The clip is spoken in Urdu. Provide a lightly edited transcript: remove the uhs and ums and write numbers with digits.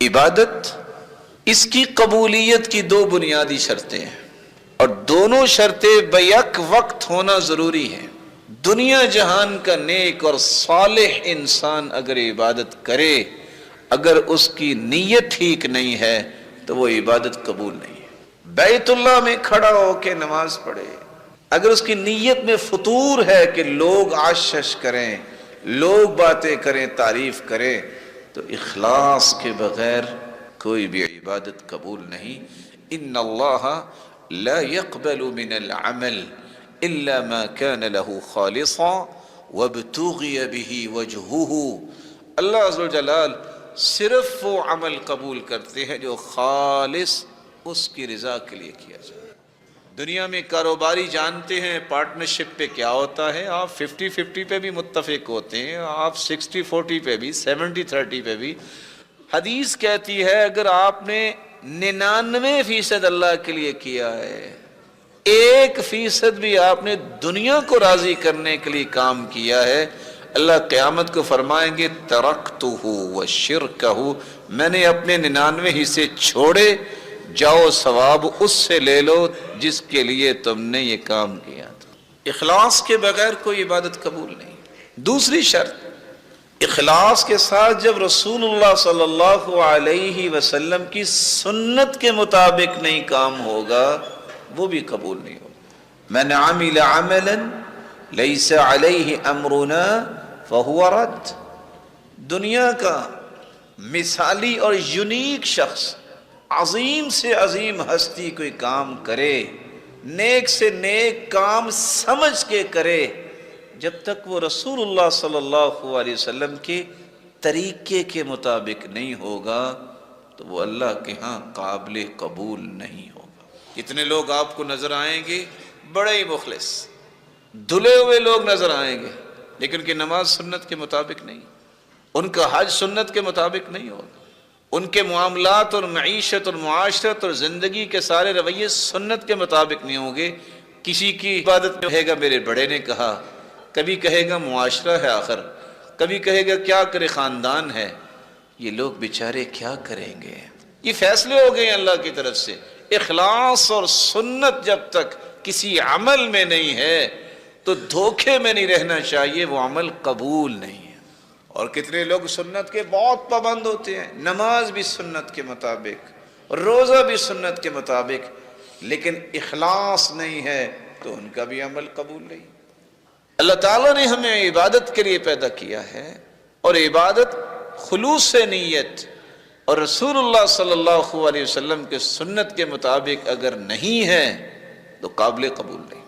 عبادت، اس کی قبولیت کی دو بنیادی شرطیں ہیں، اور دونوں شرطیں بیک وقت ہونا ضروری ہیں۔ دنیا جہان کا نیک اور صالح انسان اگر عبادت کرے، اگر اس کی نیت ٹھیک نہیں ہے تو وہ عبادت قبول نہیں ہے۔ بیت اللہ میں کھڑا ہو کے نماز پڑھے، اگر اس کی نیت میں فطور ہے کہ لوگ آشش کریں، لوگ باتیں کریں، تعریف کریں، تو اخلاص کے بغیر کوئی بھی عبادت قبول نہیں۔ ان اللہ لا يقبل من العمل الا ما كان له خالصا وابتغي به وجهه۔ اللہ عز و جلال صرف وہ عمل قبول کرتے ہیں جو خالص اس کی رضا کے لیے کیا جائے۔ دنیا میں کاروباری جانتے ہیں پارٹنرشپ پہ کیا ہوتا ہے، آپ 50-50 پہ بھی متفق ہوتے ہیں، آپ 60-40 پہ بھی، 70-30 پہ بھی۔ حدیث کہتی ہے اگر آپ نے 99% اللہ کے لیے کیا ہے، 1% بھی آپ نے دنیا کو راضی کرنے کے لیے کام کیا ہے، اللہ قیامت کو فرمائیں گے ترکتہ وشرکہ، میں نے اپنے 99 حصے چھوڑے، جاؤ ثواب اس سے لے لو جس کے لیے تم نے یہ کام کیا تھا۔ اخلاص کے بغیر کوئی عبادت قبول نہیں۔ دوسری شرط، اخلاص کے ساتھ جب رسول اللہ صلی اللہ علیہ وسلم کی سنت کے مطابق نہیں کام ہوگا وہ بھی قبول نہیں ہوگا۔ من عمل عملا لیس علیہ امرنا فہو رد۔ دنیا کا مثالی اور یونیک شخص، عظیم سے عظیم ہستی کوئی کام کرے، نیک سے نیک کام سمجھ کے کرے، جب تک وہ رسول اللہ صلی اللہ علیہ وسلم کے طریقے کے مطابق نہیں ہوگا تو وہ اللہ کے ہاں قابل قبول نہیں ہوگا۔ کتنے لوگ آپ کو نظر آئیں گے بڑے ہی مخلص، دھلے ہوئے لوگ نظر آئیں گے، لیکن کہ نماز سنت کے مطابق نہیں، ان کا حج سنت کے مطابق نہیں ہوگا، ان کے معاملات اور معیشت اور معاشرت اور زندگی کے سارے رویے سنت کے مطابق نہیں ہوں گے۔ کسی کی عبادت میں کہے گا میرے بڑے نے کہا، کبھی کہے گا معاشرہ ہے آخر، کبھی کہے گا کیا کرے خاندان ہے۔ یہ لوگ بیچارے کیا کریں گے؟ یہ فیصلے ہو گئے ہیں اللہ کی طرف سے۔ اخلاص اور سنت جب تک کسی عمل میں نہیں ہے تو دھوکے میں نہیں رہنا چاہیے، وہ عمل قبول نہیں ہے۔ اور کتنے لوگ سنت کے بہت پابند ہوتے ہیں، نماز بھی سنت کے مطابق، روزہ بھی سنت کے مطابق، لیکن اخلاص نہیں ہے تو ان کا بھی عمل قبول نہیں۔ اللہ تعالیٰ نے ہمیں عبادت کے لیے پیدا کیا ہے، اور عبادت خلوص سے نیت اور رسول اللہ صلی اللہ علیہ وسلم کے سنت کے مطابق اگر نہیں ہے تو قابل قبول نہیں۔